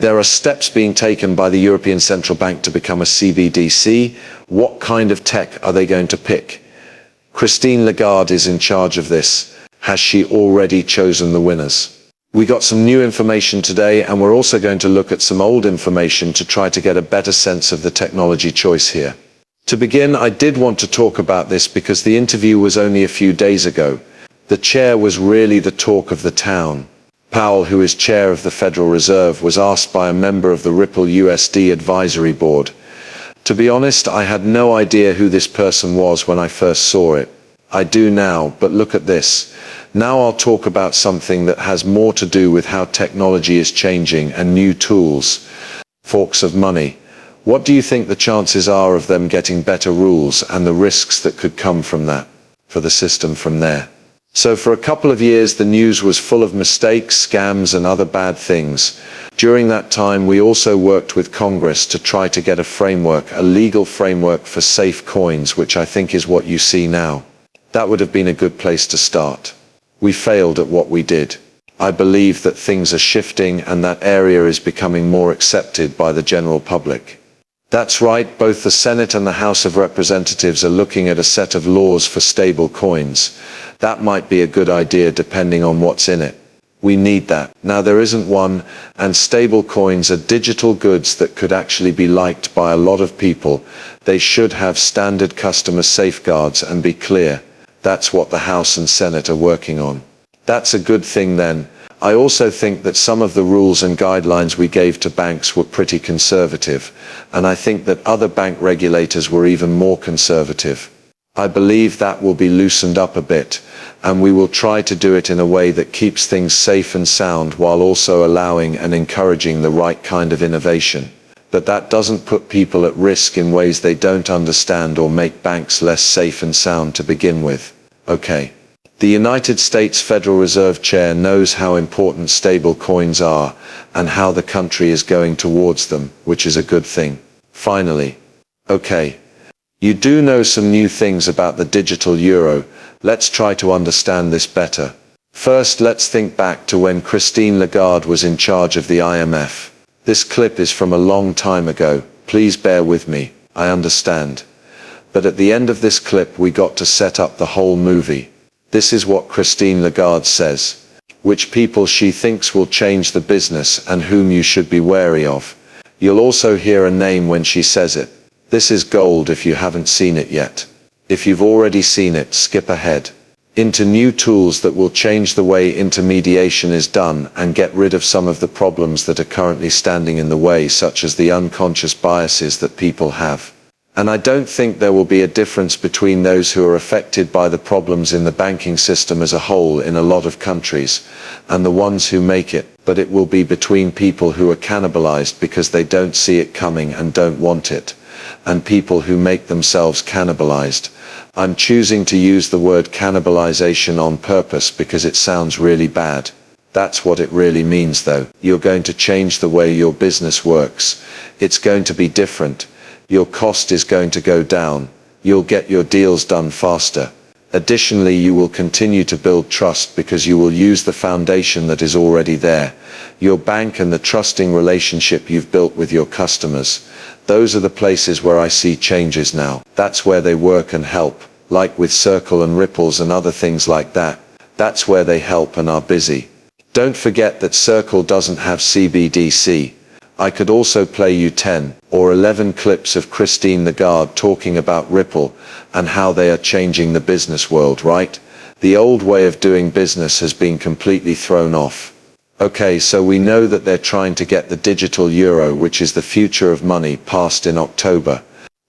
There are steps being taken by the European Central Bank to become a CBDC. What kind of tech are they going to pick? Christine Lagarde is in charge of this. Has she already chosen the winners? We got some new information today, and we're also going to look at some old information to try to get a better sense of the technology choice here. To begin, I did want to talk about this because the interview was only a few days ago. The chair was really the talk of the town. Powell, who is chair of the Federal Reserve, was asked by a member of the Ripple USD advisory board. To be honest, I had no idea who this person was when I first saw it. I do now, but look at this. Now I'll talk about something that has more to do with how technology is changing and new tools. Forks of money. What do you think the chances are of them getting better rules and the risks that could come from that, for the system from there? So for a couple of years the news was full of mistakes, scams and other bad things. During that time we also worked with Congress to try to get a framework, a legal framework for safe coins, which I think is what you see now. That would have been a good place to start. We failed at what we did. I believe that things are shifting and that area is becoming more accepted by the general public. That's right, both the Senate and the House of Representatives are looking at a set of laws for stable coins. That might be a good idea depending on what's in it. We need that. Now there isn't one, and stable coins are digital goods that could actually be liked by a lot of people. They should have standard customer safeguards and be clear. That's what the House and Senate are working on. That's a good thing then. I also think that some of the rules and guidelines we gave to banks were pretty conservative, and I think that other bank regulators were even more conservative. I believe that will be loosened up a bit, and we will try to do it in a way that keeps things safe and sound while also allowing and encouraging the right kind of innovation. But that doesn't put people at risk in ways they don't understand or make banks less safe and sound to begin with. Okay. The United States Federal Reserve Chair knows how important stable coins are and how the country is going towards them, which is a good thing. Finally. Okay. You do know some new things about the digital euro. Let's try to understand this better. First, let's think back to when Christine Lagarde was in charge of the IMF. This clip is from a long time ago. Please bear with me, I understand. But at the end of this clip we got to set up the whole movie. This is what Christine Lagarde says. Which people she thinks will change the business and whom you should be wary of. You'll also hear a name when she says it. This is gold if you haven't seen it yet. If you've already seen it, skip ahead. Into new tools that will change the way intermediation is done and get rid of some of the problems that are currently standing in the way, such as the unconscious biases that people have. And I don't think there will be a difference between those who are affected by the problems in the banking system as a whole in a lot of countries, and the ones who make it, but it will be between people who are cannibalized because they don't see it coming and don't want it, and people who make themselves cannibalized. I'm choosing to use the word cannibalization on purpose because it sounds really bad. That's what it really means though. You're going to change the way your business works. It's going to be different. Your cost is going to go down. You'll get your deals done faster. Additionally, you will continue to build trust because you will use the foundation that is already there. Your bank and the trusting relationship you've built with your customers. Those are the places where I see changes now. That's where they work and help, like with Circle and Ripples and other things like that. That's where they help and are busy. Don't forget that Circle doesn't have CBDC. I could also play you 10 or 11 clips of Christine Lagarde talking about Ripple and how they are changing the business world, right? The old way of doing business has been completely thrown off. Okay, so we know that they're trying to get the digital euro, which is the future of money, passed in October.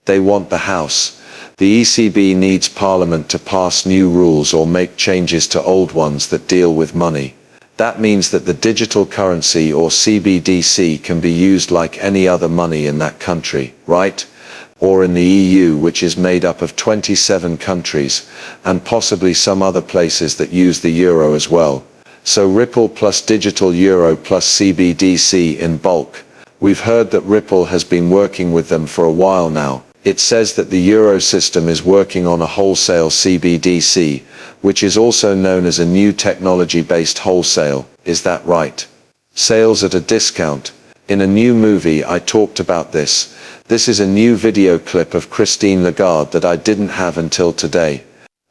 They want the House. The ECB needs Parliament to pass new rules or make changes to old ones that deal with money. That means that the digital currency or CBDC can be used like any other money in that country, right? Or in the EU, which is made up of 27 countries, and possibly some other places that use the euro as well. So Ripple plus digital euro plus CBDC in bulk. We've heard that Ripple has been working with them for a while now. It says that the euro system is working on a wholesale CBDC, which is also known as a new technology-based wholesale. Is that right? Sales at a discount. In a new movie I talked about this. This is a new video clip of Christine Lagarde that I didn't have until today.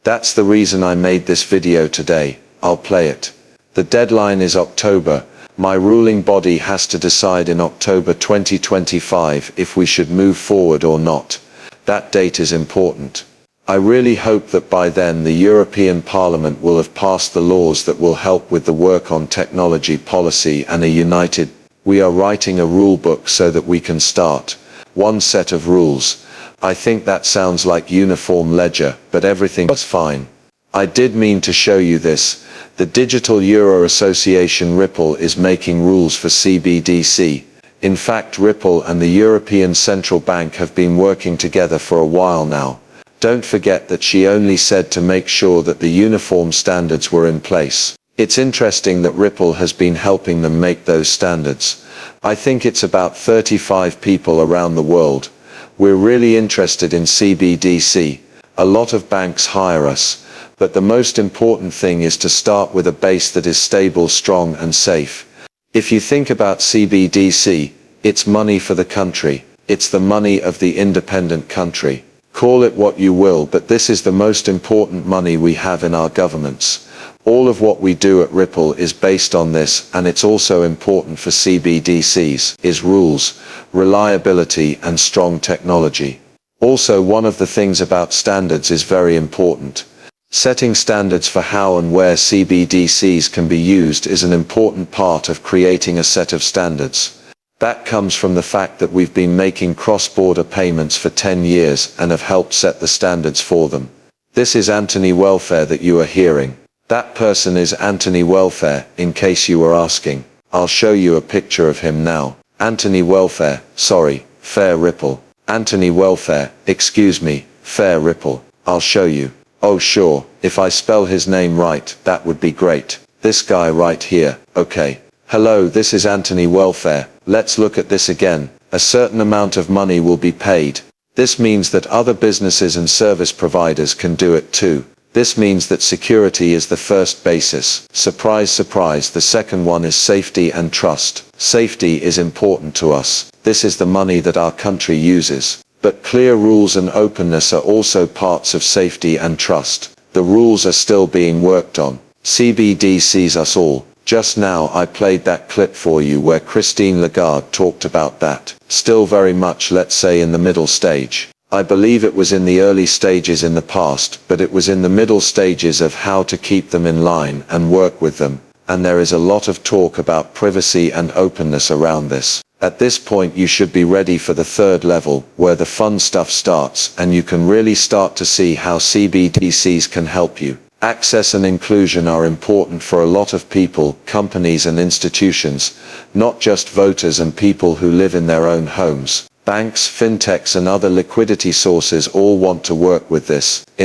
That's the reason I made this video today. I'll play it. The deadline is October. My ruling body has to decide in October 2025 if we should move forward or not. That date is important. I really hope that by then the European Parliament will have passed the laws that will help with the work on technology policy and a united. We are writing a rule book so that we can start one set of rules. I think that sounds like uniform ledger, but everything's fine. I did mean to show you this. The Digital Euro Association Ripple is making rules for CBDC. In fact, Ripple and the European Central Bank have been working together for a while now. Don't forget that she only said to make sure that the uniform standards were in place. It's interesting that Ripple has been helping them make those standards. I think it's about 35 people around the world. We're really interested in CBDC. A lot of banks hire us, but the most important thing is to start with a base that is stable, strong and safe. If you think about CBDC, it's money for the country. It's the money of the independent country. Call it what you will, but this is the most important money we have in our governments. All of what we do at Ripple is based on this, and it's also important for CBDCs, is rules, reliability and strong technology. Also, one of the things about standards is very important. Setting standards for how and where CBDCs can be used is an important part of creating a set of standards. That comes from the fact that we've been making cross-border payments for 10 years and have helped set the standards for them. This is Anthony Welfare that you are hearing. That person is Anthony Welfare, in case you were asking. I'll show you a picture of him now. Anthony Welfare, sorry, Fair Ripple. Anthony Welfare, excuse me, Fair Ripple. I'll show you. Oh sure, if I spell his name right, that would be great. This guy right here, okay. Hello, this is Anthony Welfare. Let's look at this again. A certain amount of money will be paid. This means that other businesses and service providers can do it too. This means that security is the first basis. Surprise, surprise, the second one is safety and trust. Safety is important to us. This is the money that our country uses. But clear rules and openness are also parts of safety and trust. The rules are still being worked on. CBDCs us all. Just now I played that clip for you where Christine Lagarde talked about that. Still very much, let's say, in the middle stage. I believe it was in the early stages in the past, but it was in the middle stages of how to keep them in line and work with them. And there is a lot of talk about privacy and openness around this. At this point you should be ready for the third level, where the fun stuff starts and you can really start to see how CBDCs can help you. Access and inclusion are important for a lot of people, companies and institutions, not just voters and people who live in their own homes. Banks, fintechs and other liquidity sources all want to work with this. In